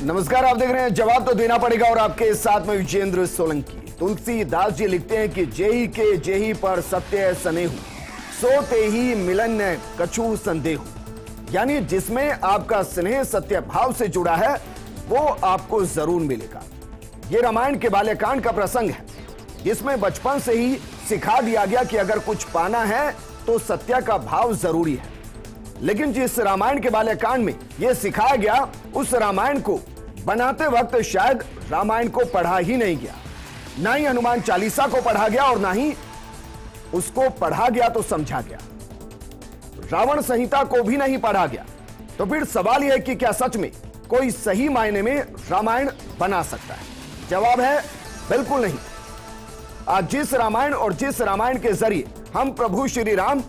नमस्कार, आप देख रहे हैं जवाब तो देना पड़ेगा और आपके साथ में विजेंद्र सोलंकी। तुलसीदास जी लिखते हैं कि जेही के जेही पर सत्य सनेहु, सोते ही मिलन न कछु संदेहु। यानी जिसमें आपका स्नेह सत्य भाव से जुड़ा है वो आपको जरूर मिलेगा। ये रामायण के बाल्यकांड का प्रसंग है जिसमें बचपन से ही सिखा दिया गया कि अगर कुछ पाना है तो सत्य का भाव जरूरी है। लेकिन जिस रामायण के बाल्यकांड में यह सिखाया गया उस रामायण को बनाते वक्त शायद रामायण को पढ़ा ही नहीं गया, ना ही हनुमान चालीसा को पढ़ा गया और ना ही उसको पढ़ा गया तो समझा गया। रावण संहिता को भी नहीं पढ़ा गया। तो फिर सवाल यह है कि क्या सच में कोई सही मायने में रामायण बना सकता है? जवाब है बिल्कुल नहीं। आज जिस रामायण और जिस रामायण के जरिए हम प्रभु श्री राम,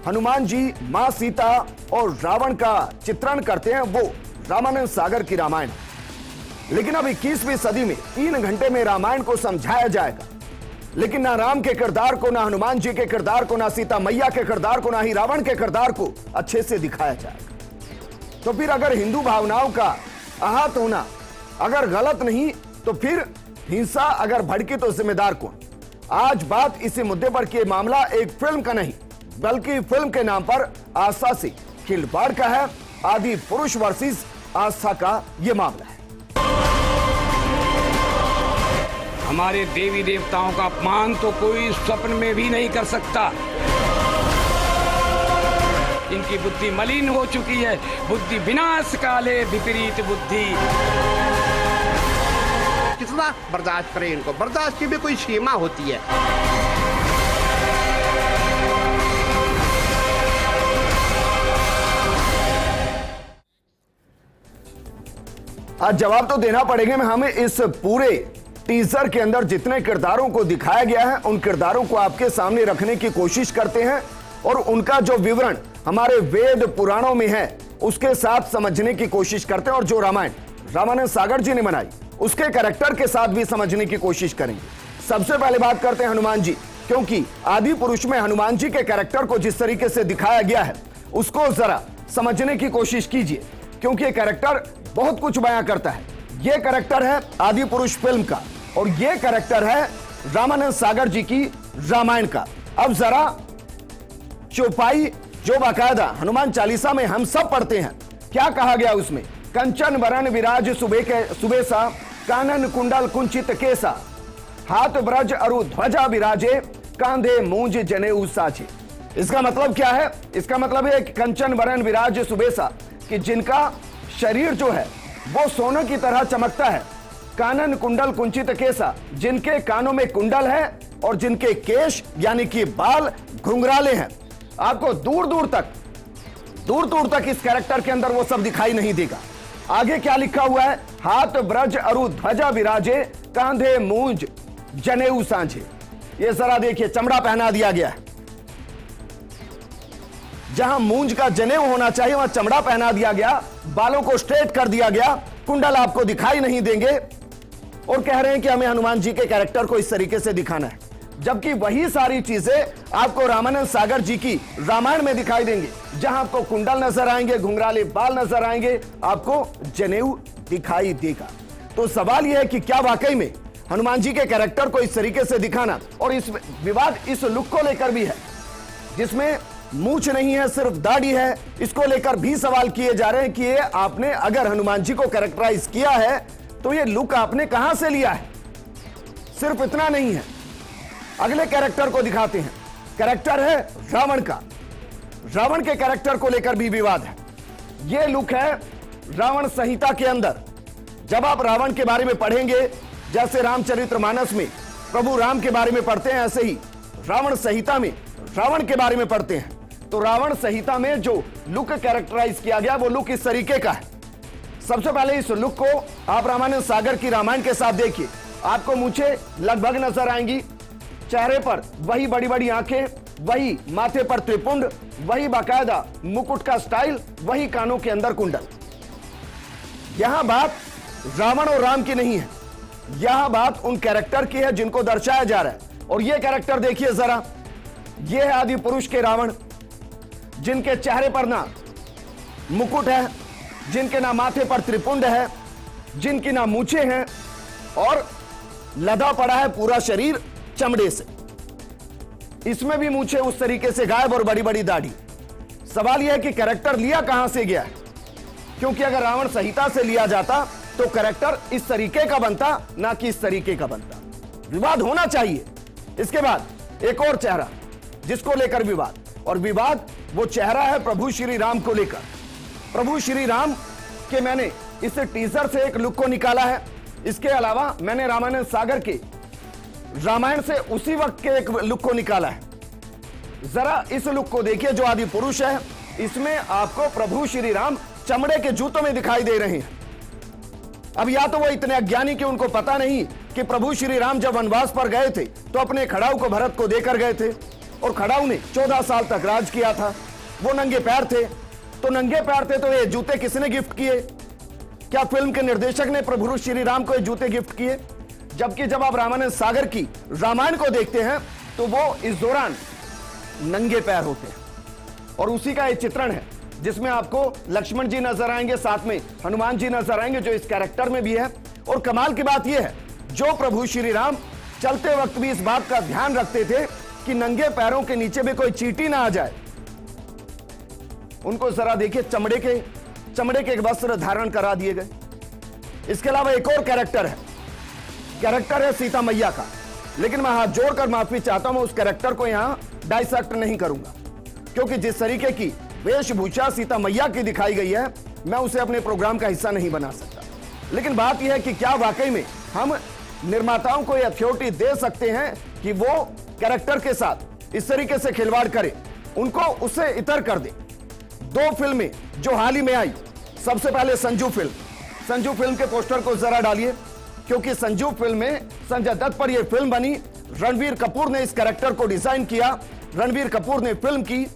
हनुमान जी, मां सीता और रावण का चित्रण करते हैं वो रामानंद सागर की रामायण है। लेकिन अब 21वीं सदी में 3 घंटे में रामायण को समझाया जाएगा, लेकिन ना राम के किरदार को, ना हनुमान जी के किरदार को, ना सीता मैया के किरदार को, ना ही रावण के किरदार को अच्छे से दिखाया जाएगा। तो फिर अगर हिंदू भावनाओं का आहत होना अगर गलत नहीं तो फिर हिंसा अगर भड़की तो जिम्मेदार कौन? आज बात इसी मुद्दे पर कि मामला एक फिल्म का नहीं बल्कि फिल्म के नाम पर आस्था से खिलवाड़ का है। आदि पुरुष वर्सेस आस्था का यह मामला है। हमारे देवी देवताओं का अपमान तो कोई स्वप्न में भी नहीं कर सकता। इनकी बुद्धि मलिन हो चुकी है। बुद्धि विनाश काले विपरीत बुद्धि। कितना बर्दाश्त करें इनको? बर्दाश्त की भी कोई सीमा होती है। आज जवाब तो देना पड़ेगा। हमें इस पूरे टीजर के अंदर जितने किरदारों को दिखाया गया है उन किरदारों को आपके सामने रखने की कोशिश करते हैं और उनका जो विवरण हमारे वेद पुराणों में है उसके साथ समझने की कोशिश करते हैं। और जो रामायण रामानंद सागर जी ने बनाई उसके कैरेक्टर के साथ भी समझने की कोशिश करेंगे। सबसे पहले बात करते हैं हनुमान जी, क्योंकि आदि पुरुष में हनुमान जी के कैरेक्टर को जिस तरीके से दिखाया गया है उसको जरा समझने की कोशिश कीजिए, क्योंकि ये कैरेक्टर बहुत कुछ बयां करता है। ये कैरेक्टर है आदि पुरुष फिल्म का और ये कैरेक्टर है रामानंद सागर जी की रामायण का। अब जरा चौपाई जो बाकायदा हनुमान चालीसा में हम सब पढ़ते हैं, क्या कहा गया उसमें? कंचन वरण विराज सुबेसा, कानन कुंडल कुंचित केसा, हाथ ब्रज अरु ध्वजा विराजे, कांधे मूंज जनेऊ साजे। इसका मतलब क्या है? इसका मतलब है कि कंचन वरण विराज सुबेसा, कि जिनका शरीर जो है वो सोने की तरह चमकता है। कानन कुंडल कुंचित केसा, जिनके कानों में कुंडल है और जिनके केश यानी कि बाल घुंघराले हैं। आपको दूर दूर तक इस कैरेक्टर के अंदर वो सब दिखाई नहीं देगा। आगे क्या लिखा हुआ है? हाथ ब्रज अरु ध्वजा विराजे, कांधे मूंज जनेऊ सांझे। ये जरा देखिए, चमड़ा पहना दिया गया है। जहां मूंज का जनेऊ होना चाहिए वहां चमड़ा पहना दिया गया, बालों को स्ट्रेट कर दिया गया, कुंडल आपको दिखाई नहीं देंगे और कह रहे हैं कि हमें हनुमान जी के कैरेक्टर को इस तरीके से दिखाना है। जबकि वही सारी चीजें आपको रामानंद सागर जी की रामायण में दिखाई देंगे, जहां आपको कुंडल नजर आएंगे, घुंघराले बाल नजर आएंगे, आपको जनेऊ दिखाई देगा। तो सवाल यह है कि क्या वाकई में हनुमान जी के कैरेक्टर को इस तरीके से दिखाना, और इस विवाद इस लुक को लेकर भी है जिसमें मूंछ नहीं है, सिर्फ दाढ़ी है, इसको लेकर भी सवाल किए जा रहे हैं कि ये आपने अगर हनुमान जी को कैरेक्टराइज किया है तो ये लुक आपने कहां से लिया है? सिर्फ इतना नहीं है, अगले कैरेक्टर को दिखाते हैं। कैरेक्टर है रावण का। रावण के कैरेक्टर को लेकर भी विवाद है। यह लुक है रावण संहिता के अंदर। जब आप रावण के बारे में पढ़ेंगे, जैसे रामचरितमानस में प्रभु राम के बारे में पढ़ते हैं, ऐसे ही रावण संहिता में रावण के बारे में पढ़ते हैं। तो रावण संहिता में जो लुक कैरेक्टराइज किया गया वो लुक इस तरीके का है। सबसे पहले इस लुक को आप रामानंद सागर की रामायण के साथ देखिए। आपको मूंछें लगभग नजर आएंगी, चेहरे पर वही बड़ी बड़ी आंखें, वही माथे पर त्रिपुंड, वही बाकायदा मुकुट का स्टाइल, वही कानों के अंदर कुंडल। यहां बात रावण और राम की नहीं है, यह बात उन कैरेक्टर की है जिनको दर्शाया जा रहा है। और यह कैरेक्टर देखिए जरा, यह है आदि पुरुष के रावण, जिनके चेहरे पर ना मुकुट है, जिनके ना माथे पर त्रिपुंड है, जिनकी ना मूछें हैं और लदा पड़ा है पूरा शरीर चमड़े से। इसमें भी मूछें उस तरीके से गायब और बड़ी बड़ी दाढ़ी। सवाल यह है कि कैरेक्टर लिया कहां से गया है, क्योंकि अगर रावण संहिता से लिया जाता तो कैरेक्टर इस तरीके का बनता, ना कि इस तरीके का बनता। विवाद होना चाहिए। इसके बाद एक और चेहरा जिसको लेकर विवाद, और विवाद वो चेहरा है प्रभु श्री राम को लेकर। प्रभु श्री राम के मैंने इस टीजर से एक लुक को निकाला है। इसके अलावा मैंने रामानंद सागर के रामायण से उसी वक्त के एक लुक को निकाला है। जरा इस लुक को देखिए जो आदि पुरुष है, इसमें आपको प्रभु श्री राम चमड़े के जूतों में दिखाई दे रहे हैं। अब या तो वो इतने अज्ञानी कि उनको पता नहीं कि प्रभु श्री राम जब वनवास पर गए थे तो अपने खड़ाऊ को भरत को देकर गए थे, और खड़ाऊ ने 14 साल तक राज किया था। वो नंगे पैर थे, तो नंगे पैर थे तो ये जूते किसने गिफ्ट किए? क्या फिल्म के निर्देशक ने प्रभु श्री राम को ये जूते गिफ्ट किए? जबकि जब आप रामानंद सागर की रामायण को देखते हैं तो वो इस दौरान नंगे पैर होते हैं, और उसी का एक चित्रण है जिसमें आपको लक्ष्मण जी नजर आएंगे, साथ में हनुमान जी नजर आएंगे जो इस कैरेक्टर में भी है। और कमाल की बात यह है, जो प्रभु श्री राम चलते वक्त भी इस बात का ध्यान रखते थे कि नंगे पैरों के नीचे भी कोई चींटी ना आ जाए। उनको जरा देखिए, चमड़े के एक वस्त्र धारण करा दिए गए। इसके अलावा एक और कैरेक्टर है सीता मैया का, लेकिन मैं हाथ जोड़कर माफी चाहता हूं, उस कैरेक्टर को यहां डाइसेक्ट नहीं करूंगा, क्योंकि जिस तरीके की वेशभूषा सीता मैया की दिखाई गई है, मैं उसे अपने प्रोग्राम का हिस्सा नहीं बना सकता। लेकिन बात यह है कि क्या वाकई में हम निर्माताओं को यह अथॉरिटी दे सकते हैं कि वो कैरेक्टर के साथ इस तरीके से खिलवाड़ करे, उनको उससे इतर कर दे। 2 फिल्में जो हाल ही में आई, सबसे पहले संजू फिल्म के पोस्टर को जरा डालिए, क्योंकि संजू फिल्म में संजय दत्त पर यह फिल्म बनी। रणबीर कपूर ने इस कैरेक्टर को डिजाइन किया, रणबीर कपूर ने फिल्म की।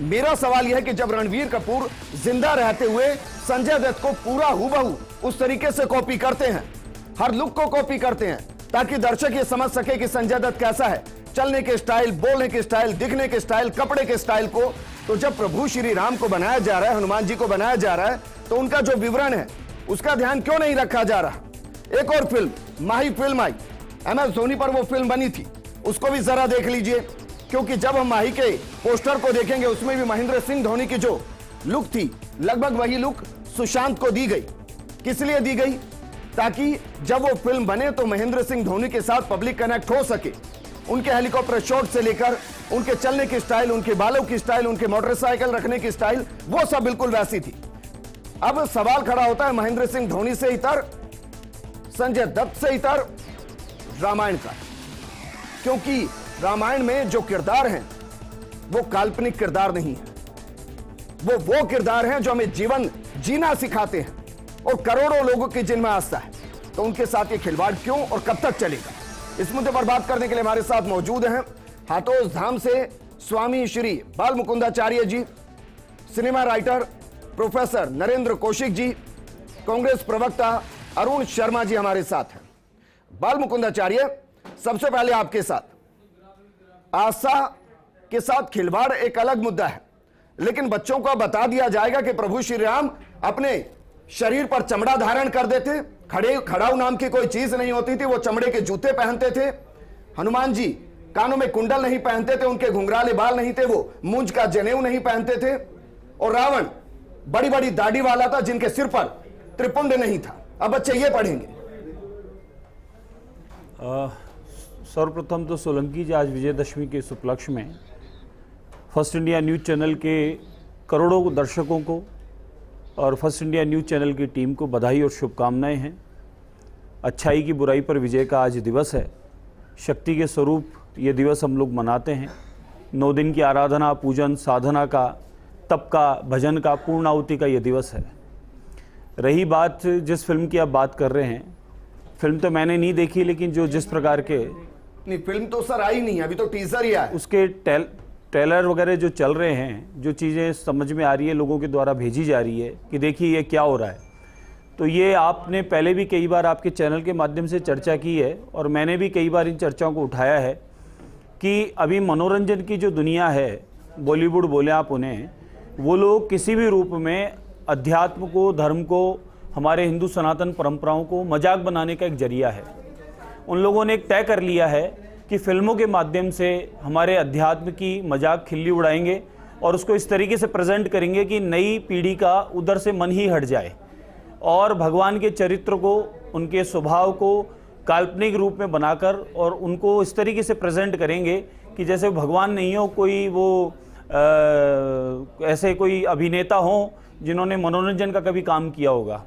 मेरा सवाल यह है कि जब रणबीर कपूर जिंदा रहते हुए संजय दत्त को पूरा हूबहू उस तरीके से कॉपी करते हैं, हर लुक को कॉपी करते हैं, ताकि दर्शक ये समझ सके कि संजय दत्त कैसा है, चलने के स्टाइल, बोलने के स्टाइल, दिखने के स्टाइल, कपड़े के स्टाइल को, तो जब प्रभु श्री राम को बनाया जा रहा है, हनुमान जी को बनाया जा रहा है, तो उनका जो विवरण है उसका ध्यान क्यों नहीं रखा जा रहा? एक और फिल्म माही फिल्म आई, MS धोनी पर वो फिल्म बनी थी, उसको भी जरा देख लीजिए, क्योंकि जब हम माही के पोस्टर को देखेंगे उसमें भी महेंद्र सिंह धोनी की जो लुक थी, लगभग वही लुक सुशांत को दी गई। किस लिए दी गई? ताकि जब वो फिल्म बने तो महेंद्र सिंह धोनी के साथ पब्लिक कनेक्ट हो सके। उनके हेलीकॉप्टर शॉट से लेकर उनके चलने की स्टाइल, उनके बालों की स्टाइल, उनके मोटरसाइकिल रखने की स्टाइल, वो सब बिल्कुल वैसी थी। अब सवाल खड़ा होता है महेंद्र सिंह धोनी से इतर, संजय दत्त से इतर रामायण का, क्योंकि रामायण में जो किरदार हैं वो काल्पनिक किरदार नहीं है, वो किरदार हैं जो हमें जीवन जीना सिखाते हैं, और करोड़ों लोगों की जिनमें आस्था है। तो उनके साथ ये खिलवाड़ क्यों और कब तक चलेगा? इस मुद्दे पर बात करने के लिए हमारे साथ मौजूद हैं हाथोस धाम से Swami Shri Bal Mukundacharya ji, cinema writer professor Narendra Kaushik ji, Congress प्रवक्ता अरुण शर्मा जी हमारे साथ हैं। बाल मुकुंदाचार्य, सबसे पहले आपके साथ, आस्था के साथ खिलवाड़ एक अलग मुद्दा है, लेकिन बच्चों को बता दिया जाएगा कि प्रभु श्री राम अपने शरीर पर चमड़ा धारण कर देते, खड़ाऊ नाम की कोई चीज नहीं होती थी, वो चमड़े के जूते पहनते थे। हनुमान जी कानों में कुंडल नहीं पहनते थे, उनके घुंघराले बाल नहीं थे, वो मूंछ का जनेऊ नहीं पहनते थे। और रावण बड़ी बड़ी दाढ़ी वाला था जिनके सिर पर त्रिपुंड नहीं था। अब बच्चे ये पढ़ेंगे। सर्वप्रथम तो सोलंकी जी आज विजयदशमी के इस उपलक्ष्य में फर्स्ट इंडिया न्यूज़ चैनल के करोड़ों दर्शकों को और फर्स्ट इंडिया न्यूज़ चैनल की टीम को बधाई और शुभकामनाएं हैं। अच्छाई की बुराई पर विजय का आज दिवस है। शक्ति के स्वरूप ये दिवस हम लोग मनाते हैं। 9 दिन की आराधना, पूजन, साधना का, तप का, भजन का, पूर्ण आहुति का ये दिवस है। रही बात जिस फिल्म की आप बात कर रहे हैं, फिल्म तो मैंने नहीं देखी, लेकिन जो जिस प्रकार के नहीं, फिल्म तो सर आई नहीं, अभी तो टीजर ही आया, उसके ट्रेलर वगैरह जो चल रहे हैं, जो चीज़ें समझ में आ रही है, लोगों के द्वारा भेजी जा रही है कि देखिए ये क्या हो रहा है, तो ये आपने पहले भी कई बार आपके चैनल के माध्यम से चर्चा की है और मैंने भी कई बार इन चर्चाओं को उठाया है कि अभी मनोरंजन की जो दुनिया है, बॉलीवुड बोले आप उन्हें, वो लोग किसी भी रूप में अध्यात्म को, धर्म को हमारे हिंदू सनातन परंपराओं को मजाक बनाने का एक जरिया है। उन लोगों ने एक तय कर लिया है कि फिल्मों के माध्यम से हमारे अध्यात्म की मजाक खिल्ली उड़ाएंगे और उसको इस तरीके से प्रेजेंट करेंगे कि नई पीढ़ी का उधर से मन ही हट जाए और भगवान के चरित्र को, उनके स्वभाव को काल्पनिक रूप में बनाकर और उनको इस तरीके से प्रेजेंट करेंगे कि जैसे भगवान नहीं हो, कोई वो ऐसे कोई अभिनेता हो जिन्होंने मनोरंजन का कभी काम किया होगा।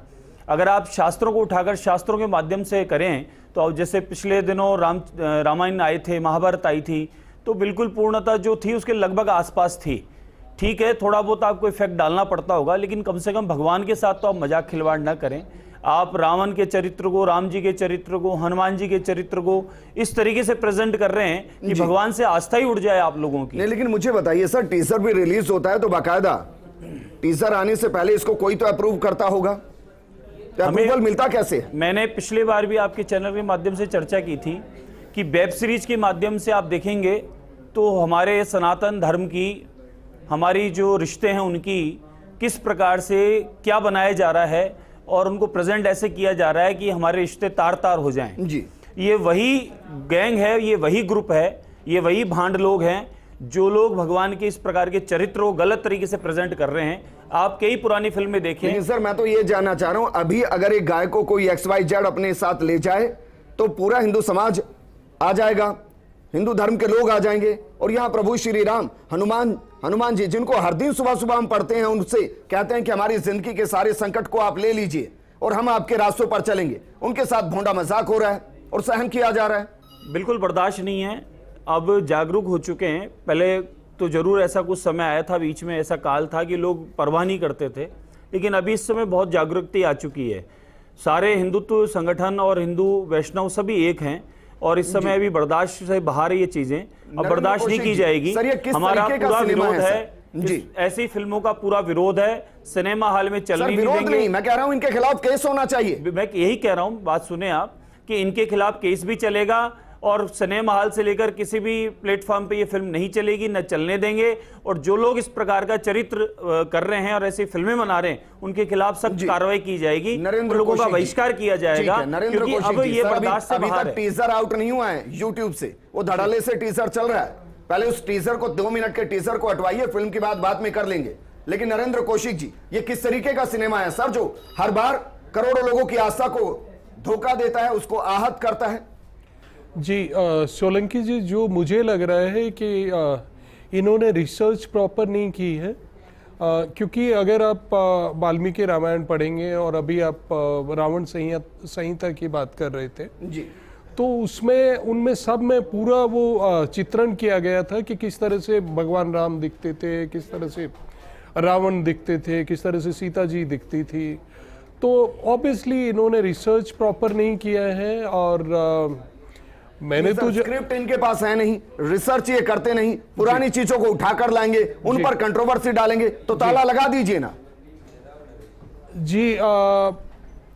अगर आप शास्त्रों को उठाकर शास्त्रों के माध्यम से करें तो अब जैसे पिछले दिनों रामायण आए थे, महाभारत आई थी, तो बिल्कुल पूर्णता जो थी उसके लगभग आसपास थी। ठीक है, थोड़ा बहुत आपको इफेक्ट डालना पड़ता होगा, लेकिन कम से कम भगवान के साथ तो आप मजाक खिलवाड़ ना करें। आप रावण के चरित्र को, राम जी के चरित्र को, हनुमान जी के चरित्र को इस तरीके से प्रेजेंट कर रहे हैं कि भगवान से आस्था ही उड़ जाए आप लोगों की। नहीं, लेकिन मुझे बताइए सर, टीजर भी रिलीज होता है तो बाकायदा टीजर आने से पहले इसको कोई तो अप्रूव करता होगा, अप्रूवल मिलता कैसे? मैंने पिछले बार भी आपके चैनल के माध्यम से चर्चा की थी कि वेब सीरीज के माध्यम से आप देखेंगे तो हमारे सनातन धर्म की, हमारी जो रिश्ते हैं उनकी किस प्रकार से क्या बनाया जा रहा है और उनको प्रेजेंट ऐसे किया जा रहा है कि हमारे रिश्ते तार तार हो जाएं। जी, ये वही गैंग है, ये वही ग्रुप है, ये वही भांड लोग हैं जो लोग भगवान के इस प्रकार के चरित्र को गलत तरीके से प्रेजेंट कर रहे हैं। आप कई पुरानी फिल्में देखें। लेकिन सर, मैं तो ये जानना चाह रहा हूं, अभी अगर एक गाय को कोई XYZ अपने साथ ले जाए तो पूरा हिंदू समाज आ जाएगा, हिंदू धर्म के लोग आ जाएंगे और यहां प्रभु श्री राम, हनुमान जी, जिनको हर दिन सुबह सुबह हम पढ़ते हैं, उनसे कहते हैं कि हमारी जिंदगी के सारे संकट को आप ले लीजिए और हम आपके रास्तों पर चलेंगे, उनके साथ भोंडा मजाक हो रहा है और सहन किया जा रहा है। बिल्कुल बर्दाश्त नहीं है। अब जागरूक हो चुके हैं। पहले तो जरूर ऐसा कुछ समय आया था, बीच में ऐसा काल था कि लोग परवाह नहीं करते थे, लेकिन अभी इस समय बहुत जागरूकता आ चुकी है। सारे हिंदुत्व संगठन और हिंदू वैष्णव सभी एक हैं और इस समय अभी बर्दाश्त से बाहर ये चीजें अब बर्दाश्त नहीं की जाएगी। हमारा पूरा विरोध है जी, ऐसी फिल्मों का पूरा विरोध है, सिनेमा हॉल में चलने नहीं देंगे। मैं कह रहा हूं इनके खिलाफ केस होना चाहिए। मैं यही कह रहा हूं, बात सुने आप, कि इनके खिलाफ केस भी चलेगा और सिनेमा हॉल से लेकर किसी भी प्लेटफॉर्म पे ये फिल्म नहीं चलेगी, न चलने देंगे। और जो लोग इस प्रकार का चरित्र कर रहे हैं और ऐसी फिल्में बना रहे हैं, उनके खिलाफ सख्त कार्रवाई की जाएगी, लोगों का बहिष्कार किया जाएगा, क्योंकि अब ये बर्दाश्त से बाहर है। टीजर आउट नहीं हुआ है यूट्यूब से, वो धड़ल्ले से टीजर चल रहा है। पहले उस टीजर को, 2 मिनट के टीजर को हटवाइए, फिल्म की बात बाद में कर लेंगे। लेकिन नरेंद्र कौशिक जी, ये किस तरीके का सिनेमा है सर, जो हर बार करोड़ों लोगों की आस्था को धोखा देता है, उसको आहत करता है? जी सोलंकी जी, जो मुझे लग रहा है कि इन्होंने रिसर्च प्रॉपर नहीं की है, क्योंकि अगर आप वाल्मीकि रामायण पढ़ेंगे और अभी आप रावण संहिता की बात कर रहे थे जी, तो उसमें उनमें सब में पूरा वो चित्रण किया गया था कि किस तरह से भगवान राम दिखते थे, किस तरह से रावण दिखते थे, किस तरह से सीता जी दिखती थी। तो ऑब्वियसली इन्होंने रिसर्च प्रॉपर नहीं किया है और मैंने तो स्क्रिप्ट इनके पास है नहीं, रिसर्च ये करते नहीं, पुरानी चीजों को उठाकर लाएंगे, उन पर कंट्रोवर्सी डालेंगे, तो ताला लगा दीजिए ना जी।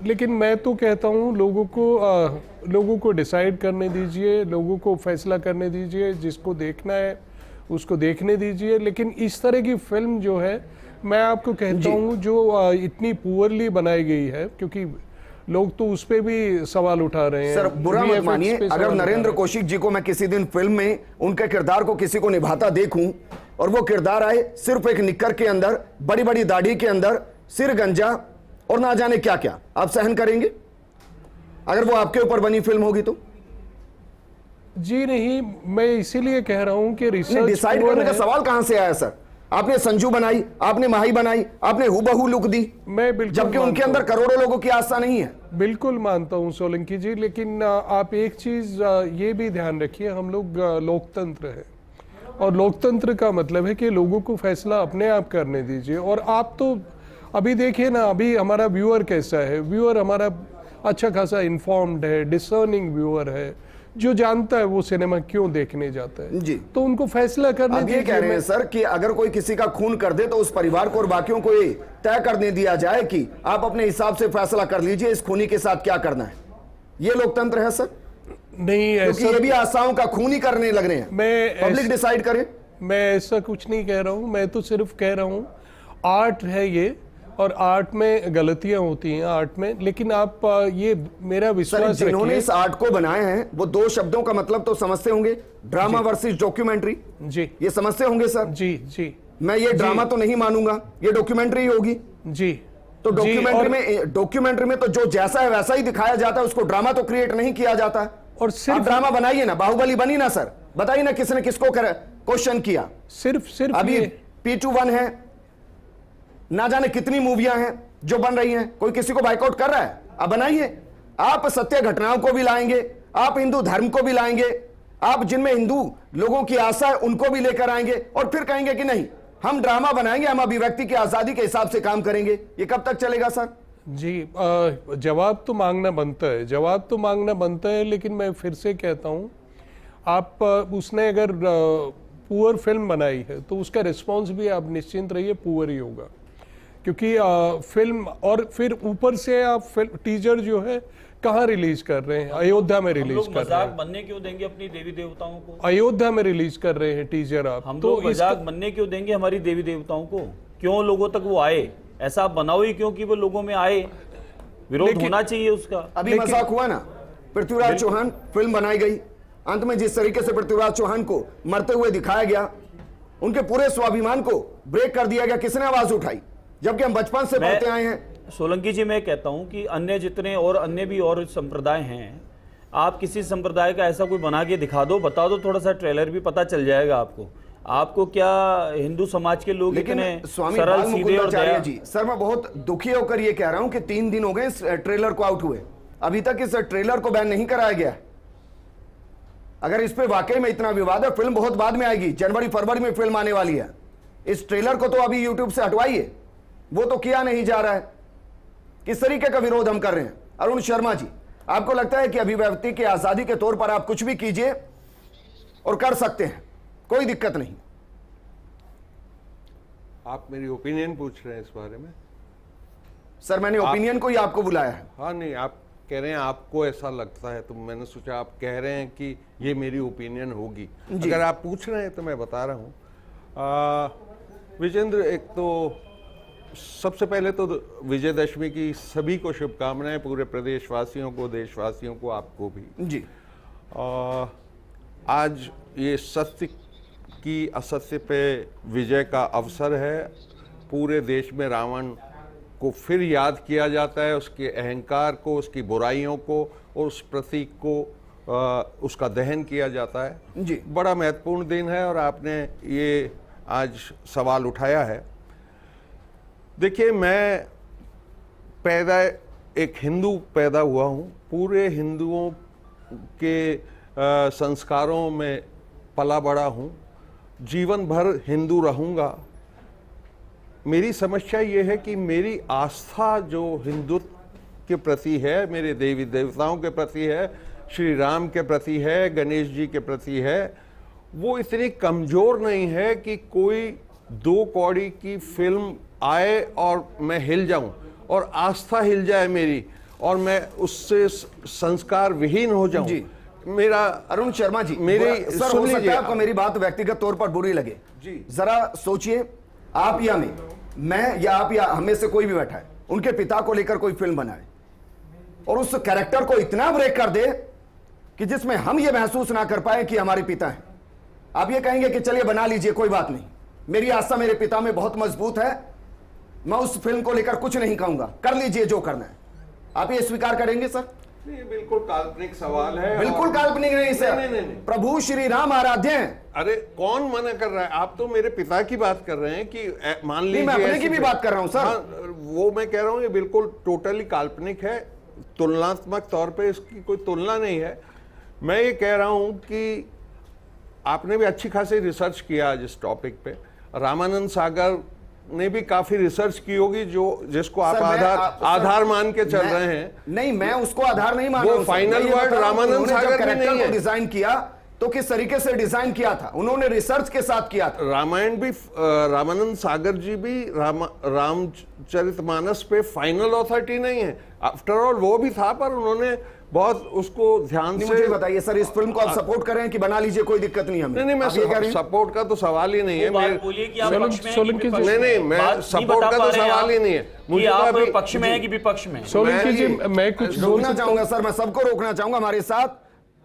लेकिन मैं तो कहता हूँ लोगों को डिसाइड करने दीजिए, लोगों को फैसला करने दीजिए, जिसको देखना है उसको देखने दीजिए। लेकिन इस तरह की फिल्म जो है, मैं आपको कहता हूँ जो इतनी पुअरली बनाई गई है, क्योंकि लोग तो उस पे भी सवाल उठा रहे हैं। सर बुरा मत मानिए, अगर नरेंद्र कौशिक जी को मैं किसी दिन फिल्म में उनके किरदार को किसी को निभाता देखूं और वो किरदार आए सिर्फ एक निक्कर के अंदर, बड़ी बड़ी दाढ़ी के अंदर, सिर गंजा और ना जाने क्या क्या, आप सहन करेंगे अगर वो आपके ऊपर बनी फिल्म होगी तो? जी नहीं, मैं इसीलिए कह रहा हूं कि रिसर्च डिसाइड करने का सवाल कहां से आया सर? आपने संजू बनाई, आपने माही बनाई, आपने हुबहू लुक दी, मैं बिल्कुल, जबकि उनके अंदर करोड़ों लोगों की आस्था नहीं है। बिल्कुल मानता हूं सोलंकी जी, लेकिन आप एक चीज ये भी ध्यान रखिए, हम लोग लोकतंत्र है और लोकतंत्र का मतलब है कि लोगों को फैसला अपने आप करने दीजिए। और आप तो अभी देखिए ना, अभी हमारा व्यूअर कैसा है, व्यूअर हमारा अच्छा खासा इन्फॉर्म्ड है, डिसर्निंग व्यूअर है, जो जानता है वो सिनेमा क्यों देखने जाता है जी। तो उनको फैसला करने दीजिए। कह रहे हैं सर कि अगर कोई किसी का खून कर दे तो उस परिवार को और बाकियों को ये तय करने दिया जाए कि आप अपने हिसाब से फैसला कर लीजिए इस खूनी के साथ क्या करना है। ये लोकतंत्र है सर? नहीं, क्योंकि ये भी आशाओं का खून ही करने लग रहे हैं। मैं पब्लिक डिसाइड करे। मैं ऐसा कुछ नहीं कह रहा हूं, मैं तो सिर्फ कह रहा हूं आर्ट है ये, और आर्ट में गलतियां होती हैं आर्ट में, लेकिन आप ये मेरा सर विश्वास जिन्होंने रखिए। इस आर्ट को बनाए हैं वो दो शब्दों का मतलब तो समझते होंगे, ड्रामा वर्सेस डॉक्यूमेंट्री। जी ये समझते होंगे सर। जी जी मैं ये ड्रामा तो नहीं मानूंगा, ये डॉक्यूमेंट्री होगी। जी तो जी, डॉक्यूमेंट्री में तो जो जैसा है वैसा ही दिखाया जाता है, उसको ड्रामा तो क्रिएट नहीं किया जाता है। और आप सिर्फ ड्रामा बनाइए ना, बाहुबली बनी ना सर, बताइए ना किसने किसको क्वेश्चन किया। सिर्फ अभी ये P21 है, ना जाने कितनी मूवियां हैं जो बन रही हैं, कोई किसी को बाइकआउट कर रहा है? आप बनाइए, आप सत्य घटनाओं को भी लाएंगे, आप हिंदू धर्म को भी लाएंगे, आप जिनमें हिंदू लोगों की आशा है उनको भी लेकर आएंगे, और फिर कहेंगे कि नहीं हम ड्रामा बनाएंगे, हम अभिव्यक्ति की आजादी के हिसाब से काम करेंगे। ये कब तक चलेगा सर? जी जवाब तो मांगना बनता है, जवाब तो मांगना बनता है, लेकिन मैं फिर से कहता हूँ, आप उसने अगर पुअर फिल्म बनाई है तो उसका रिस्पॉन्स भी आप निश्चिंत रहिए पुअर ही होगा, क्योंकि फिल्म, और फिर ऊपर से आप टीजर जो है कहाँ रिलीज कर रहे हैं? अयोध्या में रिलीज कर रहे मजाक हैं। बनने क्यों देंगे अपनी देवी देवताओं को? अयोध्या में रिलीज कर रहे हैं टीजर आप, हम तो लोग मजाक बनने क्यों देंगे हमारी देवी देवताओं को? क्यों लोगों तक वो आए? ऐसा आप बनाओ ही क्यों कि वो लोगों में आए, विरोध होना चाहिए उसका। अभी मजाक हुआ ना, पृथ्वीराज चौहान फिल्म बनाई गई, अंत में जिस तरीके से पृथ्वीराज चौहान को मरते हुए दिखाया गया, उनके पूरे स्वाभिमान को ब्रेक कर दिया गया, किसने आवाज उठाई? जबकि हम बचपन से पढ़ते आए हैं। सोलंकी जी, मैं कहता हूं कि अन्य जितने और अन्य भी और संप्रदाय हैं, आप किसी संप्रदाय का ऐसा कोई बना के दिखा दो, बता दो, थोड़ा सा ट्रेलर भी पता चल जाएगा आपको। आपको क्या हिंदू समाज के लोग इतने स्वामी सरल सीधे और दया? जी सर, मैं बहुत दुखी होकर ये कह रहा हूं कि 3 दिन हो गए इस ट्रेलर को आउट हुए, अभी तक इस ट्रेलर को बैन नहीं कराया गया। अगर इस पे वाकई में इतना विवाद है, फिल्म बहुत बाद में आएगी, जनवरी फरवरी में फिल्म आने वाली है। इस ट्रेलर को तो अभी यूट्यूब से हटवाइए, वो तो किया नहीं जा रहा है। किस तरीके का विरोध हम कर रहे हैं? अरुण शर्मा जी, आपको लगता है कि अभिव्यक्ति की आजादी के तौर पर आप कुछ भी कीजिए और कर सकते हैं, कोई दिक्कत नहीं? आप मेरी ओपिनियन पूछ रहे हैं इस बारे में? सर मैंने ओपिनियन को ही आपको बुलाया है। हाँ नहीं, आप कह रहे हैं आपको ऐसा लगता है, तो मैंने सोचा आप कह रहे हैं कि ये मेरी ओपिनियन होगी। अगर आप पूछ रहे हैं तो मैं बता रहा हूँ। विजेंद्र, एक तो सबसे पहले तो विजयदशमी की सभी को शुभकामनाएं, पूरे प्रदेशवासियों को, देशवासियों को, आपको भी जी। आज ये सत्य की असत्य पे विजय का अवसर है। पूरे देश में रावण को फिर याद किया जाता है, उसके अहंकार को, उसकी बुराइयों को, और उस प्रतीक को उसका दहन किया जाता है। जी। बड़ा महत्वपूर्ण दिन है और आपने ये आज सवाल उठाया है। देखिए, मैं एक हिंदू पैदा हुआ हूँ, पूरे हिंदुओं के संस्कारों में पला बड़ा हूँ, जीवन भर हिंदू रहूँगा। मेरी समस्या ये है कि मेरी आस्था जो हिंदुत्व के प्रति है, मेरे देवी देवताओं के प्रति है, श्री राम के प्रति है, गणेश जी के प्रति है, वो इतनी कमज़ोर नहीं है कि कोई 2 कौड़ी की फिल्म आए और मैं हिल जाऊं और आस्था हिल जाए मेरी, और मैं उससे संस्कार विहीन हो जाऊं। जी। मेरा अरुण शर्मा जी, सर हो सकता है आपको मेरी बात व्यक्तिगत तौर पर बुरी लगे जी। जरा सोचिए, आप या मैं या आप या हमें से कोई भी बैठा है, उनके पिता को लेकर कोई फिल्म बनाए और उस कैरेक्टर को इतना ब्रेक कर दे कि जिसमें हम ये महसूस ना कर पाए कि हमारे पिता हैं। आप ये कहेंगे कि चलिए बना लीजिए, कोई बात नहीं, मेरी आस्था मेरे पिता में बहुत मजबूत है, मैं उस फिल्म को लेकर कुछ नहीं कहूंगा, कर लीजिए जो करना है। आप ये स्वीकार करेंगे सर? ये बिल्कुल काल्पनिक सवाल है। बिल्कुल काल्पनिक नहीं सर, नहीं। प्रभु श्री राम आराध्य हैं। अरे कौन मना कर रहा है? आप तो मेरे पिता की बात कर रहे हैं कि मान लीजिए, मैं अपने की भी बात कर रहा हूं सर। हाँ, वो मैं कह रहा हूं ये बिल्कुल टोटली काल्पनिक है, तुलनात्मक तौर पे इसकी कोई तुलना नहीं है। मैं ये कह रहा हूं कि आपने भी अच्छी खासी रिसर्च किया आज इस टॉपिक पे, रामानंद सागर ने भी काफी रिसर्च की होगी, जिसको आप आधार मान के चल रहे हैं। नहीं, मैं उसको आधार नहीं मान रहा हूं। वो फाइनल वर्ड रामानंद सागर भी नहीं है। डिजाइन किया तो किस तरीके से डिजाइन किया था? उन्होंने रिसर्च के साथ किया था। रामायण भी रामानंद सागर जी भी रामचरितमानस पे फाइनल अथॉरिटी नहीं है। आफ्टर ऑल वो भी था, पर उन्होंने बहुत उसको ध्यान से। मुझे बताइए सर, इस फिल्म को आप सपोर्ट कर रहे हैं कि बना लीजिए, कोई दिक्कत नहीं हमें? नहीं, मैं सपोर्ट का तो सवाल ही नहीं है। बोलिए कि आप पक्ष में हैं कि सोलंकी जी- विपक्ष में? नहीं, मैं बात सपोर्ट बता का पा तो रहे हैं सवाल ही आप नहीं है। कि मुझे तो आप अभी पक्ष में हैं कि विपक्ष में? सोलंकी जी, मैं कुछ बोल रोकना सकता चाहूंगा सर, मैं सबको रोकना चाहूंगा। हमारे साथ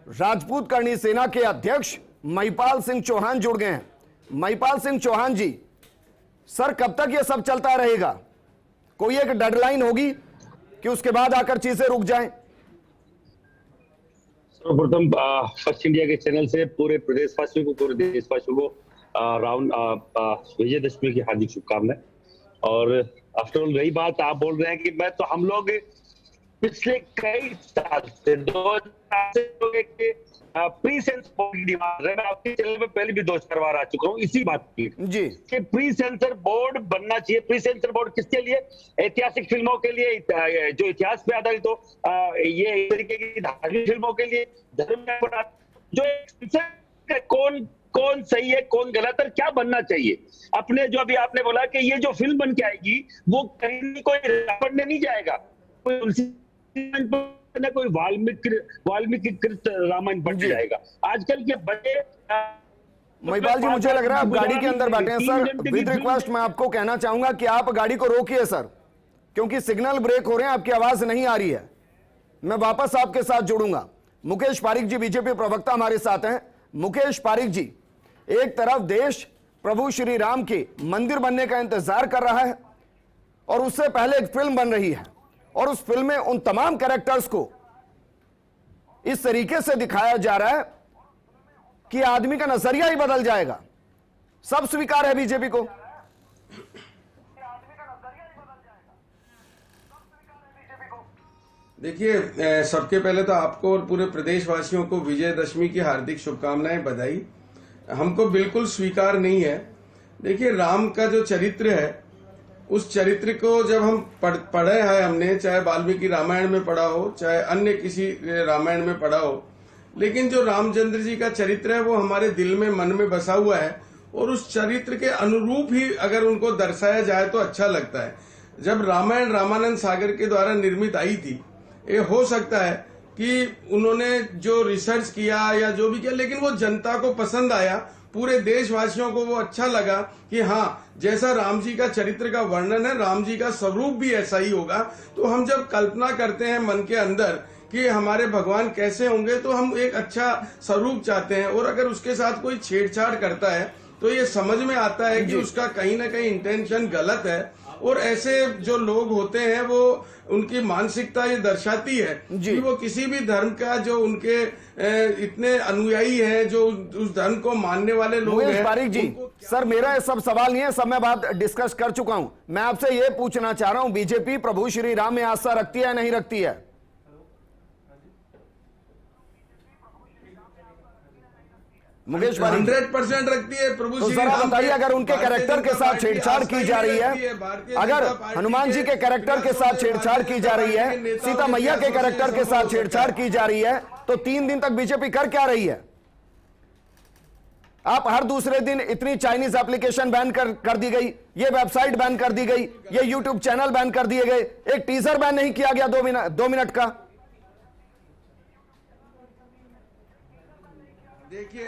राजपूत करणी सेना के अध्यक्ष महिपाल सिंह चौहान जुड़ गए हैं। महिपाल सिंह चौहान जी, सर कब तक ये सब चलता रहेगा? कोई एक डेडलाइन होगी कि उसके बाद आकर चीजें रुक जाएं? सर्वप्रथम फर्स्ट इंडिया के चैनल से पूरे प्रदेशवासियों को, पूरे देशवासियों को विजयदशमी की हार्दिक शुभकामनाएं। और आफ्टर ऑल रही बात, आप बोल रहे हैं कि हम लोग पिछले कई साल से 2000 से प्री सेंसर बोर्ड की डिमांड है। मैं आपके चैनल पे पहले भी 2-4 बार आ चुका हूँ इसी बात की जी कि प्री सेंसर बोर्ड बनना चाहिए। प्री सेंसर बोर्ड किसके लिए? ऐतिहासिक फिल्मों के लिए, जो इतिहास पे आधारित हो, ये इस तरीके की धार्मिक फिल्मों के लिए, धर्म में जो कौन सही है, कौन गलत है, क्या बनना चाहिए। अपने जो अभी आपने बोला कि ये जो फिल्म बन के आएगी वो कहीं कोई रावण नहीं जाएगा, कोई वाल्मीकिकृत रामायण बन जाएगा। आजकल के बड़े महिपाल जी, मुझे लग रहा है आप गाड़ी के अंदर बैठे हैं सर। विद रिक्वेस्ट मैं आपको कहना चाहूंगा कि आप गाड़ी को रोकिए सर, क्योंकि सिग्नल ब्रेक हो रहे हैं, आपकी आवाज नहीं आ रही है। मैं वापस आपके साथ जुड़ूंगा। मुकेश पारिक जी, बीजेपी प्रवक्ता हमारे साथ हैं। मुकेश पारिक जी, एक तरफ देश प्रभु श्री राम के मंदिर बनने का इंतजार कर रहा है और उससे पहले एक फिल्म बन रही है, और उस फिल्म में उन तमाम कैरेक्टर्स को इस तरीके से दिखाया जा रहा है कि आदमी का नजरिया ही बदल जाएगा। सब स्वीकार है बीजेपी को। देखिए, सबके पहले तो आपको और पूरे प्रदेशवासियों को विजयदशमी की हार्दिक शुभकामनाएं, बधाई। हमको बिल्कुल स्वीकार नहीं है। देखिए, राम का जो चरित्र है उस चरित्र को जब हम पढ़े हैं, हमने चाहे वाल्मीकि रामायण में पढ़ा हो, चाहे अन्य किसी रामायण में पढ़ा हो, लेकिन जो रामचंद्र जी का चरित्र है वो हमारे दिल में, मन में बसा हुआ है, और उस चरित्र के अनुरूप ही अगर उनको दर्शाया जाए तो अच्छा लगता है। जब रामायण रामानंद सागर के द्वारा निर्मित आई थी, ये हो सकता है कि उन्होंने जो रिसर्च किया या जो भी किया, लेकिन वो जनता को पसंद आया, पूरे देशवासियों को वो अच्छा लगा कि हाँ, जैसा राम जी का चरित्र का वर्णन है, राम जी का स्वरूप भी ऐसा ही होगा। तो हम जब कल्पना करते हैं मन के अंदर कि हमारे भगवान कैसे होंगे, तो हम एक अच्छा स्वरूप चाहते हैं, और अगर उसके साथ कोई छेड़छाड़ करता है तो ये समझ में आता है कि उसका कहीं ना कहीं इंटेंशन गलत है। और ऐसे जो लोग होते हैं वो उनकी मानसिकता ये दर्शाती है कि वो किसी भी धर्म का, जो उनके इतने अनुयायी हैं, जो उस धर्म को मानने वाले लोग हैं। पारिक जी, सर मेरा ये सब सवाल नहीं है, सब मैं बात डिस्कस कर चुका हूं। मैं आपसे ये पूछना चाह रहा हूं, बीजेपी प्रभु श्री राम में आस्था रखती है या नहीं रखती है? मुकेश पारिक 100% रखती है प्रभु तो श्री जरा राम। बताइए, अगर उनके कैरेक्टर के साथ छेड़छाड़ की जा रही है, अगर हनुमान जी के कैरेक्टर के साथ छेड़छाड़ की जा रही है, सीता मैया के कैरेक्टर के साथ छेड़छाड़ की जा रही है, तो 3 दिन तक बीजेपी कर क्या रही है? आप हर दूसरे दिन इतनी चाइनीज एप्लीकेशन बैन कर दी गई, ये वेबसाइट बैन कर दी गई, ये यूट्यूब चैनल बैन कर दिए गए, एक टीजर बैन नहीं किया गया 2 मिनट का। देखिए,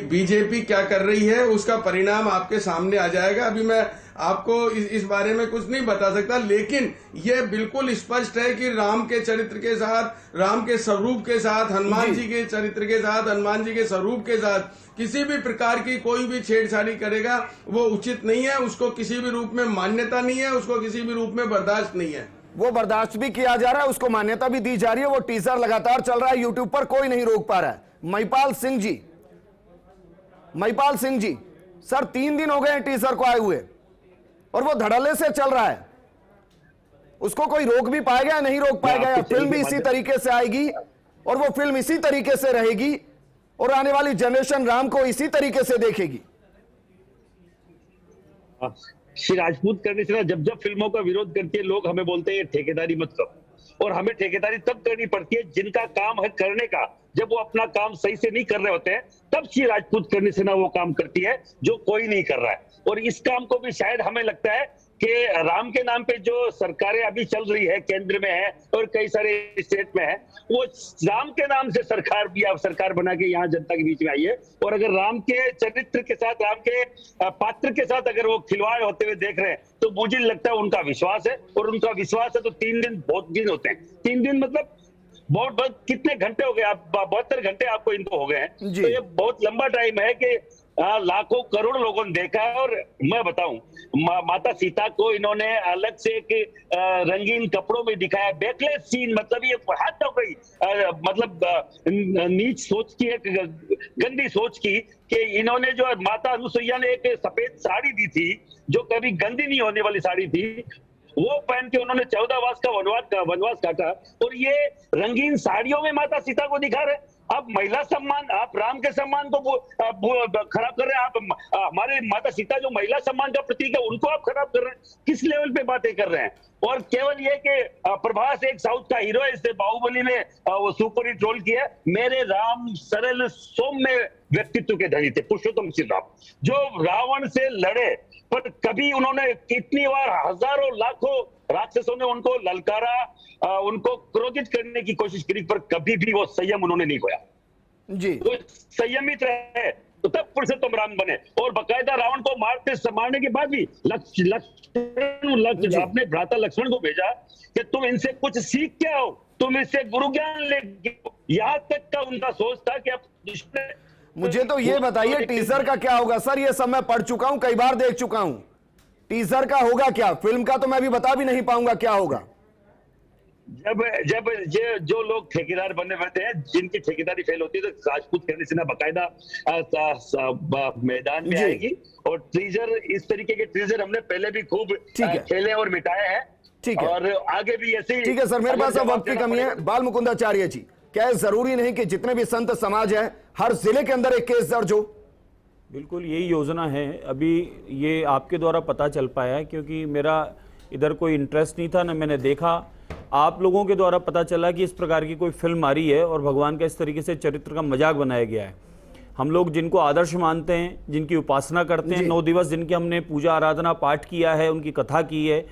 बीजेपी क्या कर रही है उसका परिणाम आपके सामने आ जाएगा। अभी मैं आपको इस बारे में कुछ नहीं बता सकता, लेकिन यह बिल्कुल स्पष्ट है कि राम के चरित्र के साथ, राम के स्वरूप के साथ, हनुमान जी के चरित्र के साथ, हनुमान जी के स्वरूप के साथ किसी भी प्रकार की कोई भी छेड़छाड़ी करेगा वो उचित नहीं है। उसको किसी भी रूप में मान्यता नहीं है, उसको किसी भी रूप में बर्दाश्त नहीं है। वो बर्दाश्त भी किया जा रहा है, उसको मान्यता भी दी जा रही है, वो टीजर लगातार चल रहा है यूट्यूब पर, कोई नहीं रोक पा रहा है। महिपाल सिंह जी, सर 3 दिन हो गए हैं टीजर को आए हुए और वो धड़ल्ले से चल रहा है, उसको कोई रोक भी पाएगा या नहीं रोक पाएगा? या फिल्म भी इसी तरीके से आएगी और वो फिल्म इसी तरीके से रहेगी और आने वाली जनरेशन राम को इसी तरीके से देखेगी? श्री राजपूत करने से ना, जब फिल्मों का विरोध करके लोग हमें बोलते हैं ठेकेदारी मत करो, और हमें ठेकेदारी तब करनी पड़ती है जिनका काम है करने का। जब वो अपना काम सही से नहीं कर रहे होते हैं तब श्री राजपूत करनी सेना वो काम करती है जो कोई नहीं कर रहा है। और इस काम को भी शायद हमें लगता है कि राम के नाम पे जो सरकारें अभी चल रही है, केंद्र में है और कई सारे स्टेट में है, वो राम के नाम से सरकार भी अब सरकार बना के यहाँ जनता के बीच में आई है। और अगर राम के चरित्र के साथ, राम के पात्र के साथ अगर वो खिलवाड़ होते हुए देख रहे हैं तो मुझे लगता है उनका विश्वास है। और उनका विश्वास है तो 3 दिन बहुत दिन होते हैं। 3 दिन मतलब बहुत कितने घंटे हो गए, आप 72 घंटे आपको इनको हो गए हैं, तो ये बहुत लंबा टाइम है कि लाखों करोड़ लोगों ने देखा है। और मैं बताऊं, माता सीता को इन्होंने अलग से एक रंगीन कपड़ों में दिखाया, बैकलेस सीन, मतलब ये हद हो गई, मतलब नीच सोच की, एक गंदी सोच की कि इन्होंने जो माता अनुसुईया ने एक सफेद साड़ी दी थी जो कभी गंदी नहीं होने वाली साड़ी थी, वो पहन के उन्होंने 14 वर्ष का वनवास काटा और ये रंगीन साड़ियों में माता सीता को दिखा रहे। आप महिला सम्मान, आप राम के सम्मान को खराब कर रहे हैं। आप हमारे माता सीता जो महिला सम्मान का प्रतीक है उनको आप खराब कर रहे हैं। किस लेवल पे बातें कर रहे हैं? और केवल ये कि प्रभास एक साउथ का हीरो है, इससे बाहुबली में वो सुपर हिट रोल किया। मेरे राम सरल सौम्य व्यक्तित्व के धनी थे, पुरुषोत्तम श्री राम, जो रावण से लड़े, पर कभी उन्होंने कितनी बार हजारों लाखों राक्षसों ने उनको ललकारा, उनको क्रोधित करने की कोशिश करी, पर कभी भी वो संयम उन्होंने नहीं खोया जी। वो संयमित रहे, तो तब पुरुषोत्तम राम बने। और बकायदा रावण को मारने के बाद भी लक्ष्मण अपने भ्राता लक्ष्मण को भेजा कि तुम इनसे कुछ सीख के आओ, तुम इससे गुरु ज्ञान लेके। यहाँ तक का उनका सोच था कि अब मुझे तो ये बताइए टीजर का क्या होगा सर? ये सब मैं पढ़ चुका हूं, कई बार देख चुका हूं। टीजर का होगा क्या? फिल्म का तो मैं भी बता भी नहीं पाऊंगा क्या होगा। जब जो लोग ठेकेदार बनने वाले हैं, जिनकी ठेकेदारी फेल होती है, तो राजपूत करनी सेना बाकायदा मैदान में आएगी। और टीजर, इस तरीके के टीजर हमने पहले भी खूब खेले और मिटाए हैं। ठीक है, और आगे भी ऐसे। ठीक है सर, मेरे पास अब वक्त की कमी है। बाल मुकुंदाचार्य जी, क्या जरूरी नहीं कि जितने भी संत समाज है हर जिले के अंदर एक केस दर्ज हो? बिल्कुल यही योजना है। अभी ये आपके द्वारा पता चल पाया है, क्योंकि मेरा इधर कोई इंटरेस्ट नहीं था, ना मैंने देखा। आप लोगों के द्वारा पता चला कि इस प्रकार की कोई फिल्म आ रही है और भगवान का इस तरीके से चरित्र का मजाक बनाया गया है। हम लोग जिनको आदर्श मानते हैं, जिनकी उपासना करते हैं, 9 दिवस जिनकी हमने पूजा आराधना पाठ किया है, उनकी कथा की है,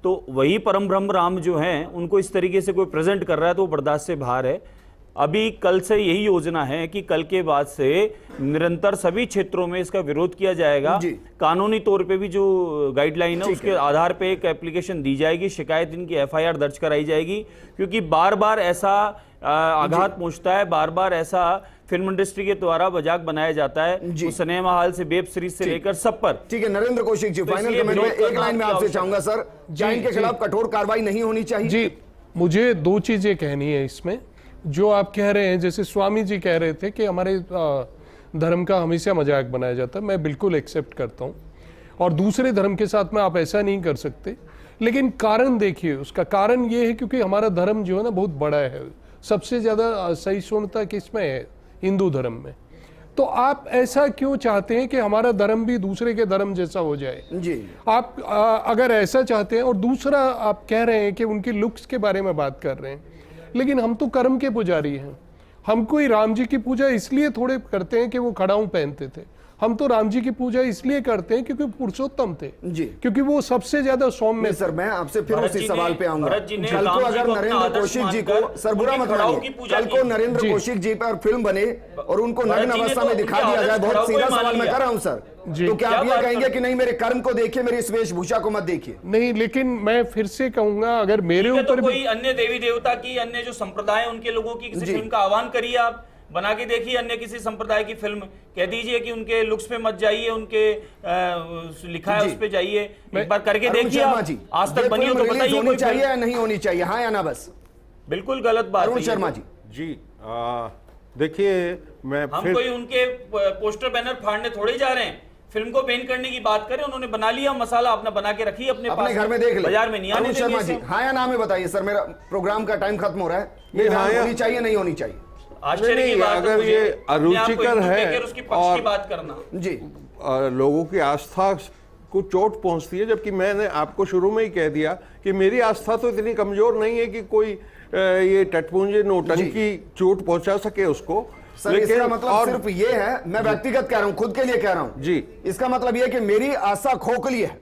तो वही परम ब्रह्म राम जो हैं उनको इस तरीके से कोई प्रेजेंट कर रहा है तो वो बर्दाश्त से बाहर है। अभी कल से यही योजना है कि कल के बाद से निरंतर सभी क्षेत्रों में इसका विरोध किया जाएगा। कानूनी तौर पे भी जो गाइडलाइन है उसके आधार पे एक एप्लीकेशन दी जाएगी, शिकायत इनकी FIR दर्ज कराई जाएगी, क्योंकि बार बार ऐसा आघात पहुंचता है, बार बार ऐसा फिल्म इंडस्ट्री के द्वारा मजाक बनाया जाता है, वो सिनेमा हॉल से वेब सीरीज से लेकर सब पर। ठीक है नरेंद्र कौशिक जी, फाइनल कमेंट में एक लाइन में आपसे चाहूंगा सर, जैन के खिलाफ कठोर कार्रवाई नहीं होनी चाहिए? जी, मुझे 2 चीजें कहनी है इसमें। जो आप कह रहे हैं, जैसे स्वामी जी कह रहे थे कि हमारे धर्म का हमेशा मजाक बनाया जाता है, मैं बिल्कुल एक्सेप्ट करता हूँ। और दूसरे धर्म के साथ में आप ऐसा नहीं कर सकते, लेकिन कारण देखिए, उसका कारण ये है क्योंकि हमारा धर्म जो है ना बहुत बड़ा है। सबसे ज़्यादा सहिष्णुता किसमें है? हिंदू धर्म में। तो आप ऐसा क्यों चाहते हैं कि हमारा धर्म भी दूसरे के धर्म जैसा हो जाए? जी, आप अगर ऐसा चाहते हैं, और दूसरा आप कह रहे हैं कि उनकी लुक्स के बारे में बात कर रहे हैं, लेकिन हम तो कर्म के पुजारी हैं। हम कोई राम जी की पूजा इसलिए थोड़े करते हैं कि वो खड़ाऊं पहनते थे। हम तो राम जी की पूजा इसलिए करते हैं क्योंकि पुरुषोत्तम थे जी, क्योंकि वो सबसे ज्यादा सौम्य। सर मैं आपसे फिर उसी सवाल पे आऊंगा। कल को अगर नरेंद्र कौशिक जी को, सर बुरा मत मानिए, कल को नरेंद्र कौशिक जी पर फिल्म बने और उनको नग्न अवस्था में दिखा दिया जाए, बहुत सीधा सवाल मैं कर रहा हूं सर, तो क्या आप ये कहेंगे कि नहीं मेरे कर्म को देखिए, मेरी इस वेशभूषा को मत देखिए? नहीं, लेकिन मैं फिर से कहूंगा, अगर मेरे ऊपर कोई अन्य देवी देवता की, अन्य जो संप्रदाय उनके लोगों की किसी फिल्म का आह्वान करिए, आप बना के देखिए अन्य किसी संप्रदाय की फिल्म, कह दीजिए कि उनके लुक्स पे मत जाइए, उनके लिखा है उस पे जाइए, एक बार करके देखिए। आज तक बनी हो तो बताइए, होनी चाहिए या नहीं होनी चाहिए, हाँ या ना? बस बिल्कुल गलत बात है। अरुण शर्मा जी, देखिए, हम कोई उनके पोस्टर बैनर फाड़ने थोड़े जा रहे हैं, फिल्म को बैन करने की बात करें। उन्होंने बना लिया मसाला, अपना बना के रखिए अपने घर में, देख ले, बाजार में नहीं आने शर्मा जी, हाँ या ना में बताइए सर, मेरा प्रोग्राम का टाइम खत्म हो रहा है। ये होनी चाहिए नहीं होनी चाहिए? आश्चर्य की बात, अगर ये अरुचिकर है उसकी पक्ष की बात करना जी, लोगों की आस्था को चोट पहुंचती है, जबकि मैंने आपको शुरू में ही कह दिया कि मेरी आस्था तो इतनी कमजोर नहीं है कि कोई ये टटपुंजे नोटंकी चोट पहुंचा सके उसको। सर इसका मतलब सिर्फ ये है, मैं व्यक्तिगत कह रहा हूं, खुद के लिए कह रहा हूं जी, इसका मतलब ये है कि मेरी आशा खोखली है।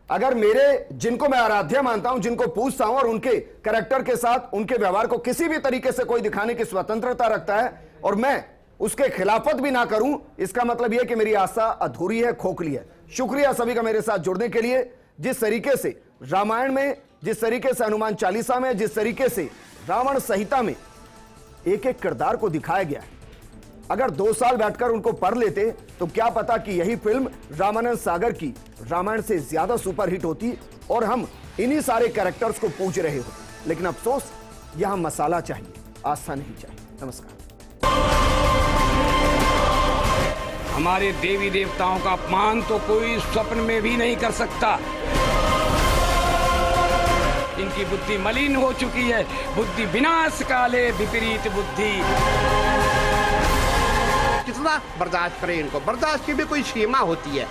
अगर मेरे जिनको मैं आराध्य मानता हूं, जिनको पूजता हूं और उनके कैरेक्टर के साथ उनके व्यवहार को किसी भी तरीके से कोई दिखाने की स्वतंत्रता रखता है और मैं उसके खिलाफत भी ना करूं, इसका मतलब यह कि मेरी आशा अधूरी है, खोखली है। शुक्रिया सभी का मेरे साथ जुड़ने के लिए। जिस तरीके से रामायण में, जिस तरीके से हनुमान चालीसा में, जिस तरीके से रावण संहिता में एक एक किरदार को दिखाया गया है, अगर 2 साल बैठकर उनको पढ़ लेते तो क्या पता कि यही फिल्म रामानंद सागर की रामायण से ज्यादा सुपरहिट होती और हम इन्हीं सारे कैरेक्टर्स को पूज रहे हो। लेकिन अफसोस, यहां मसाला चाहिए, आस्था नहीं चाहिए। नमस्कार। हमारे देवी देवताओं का अपमान तो कोई स्वप्न में भी नहीं कर सकता। इनकी बुद्धि मलिन हो चुकी है। बुद्धि विनाश काले विपरीत बुद्धि। कितना बर्दाश्त करें इनको, बर्दाश्त की भी कोई सीमा होती है।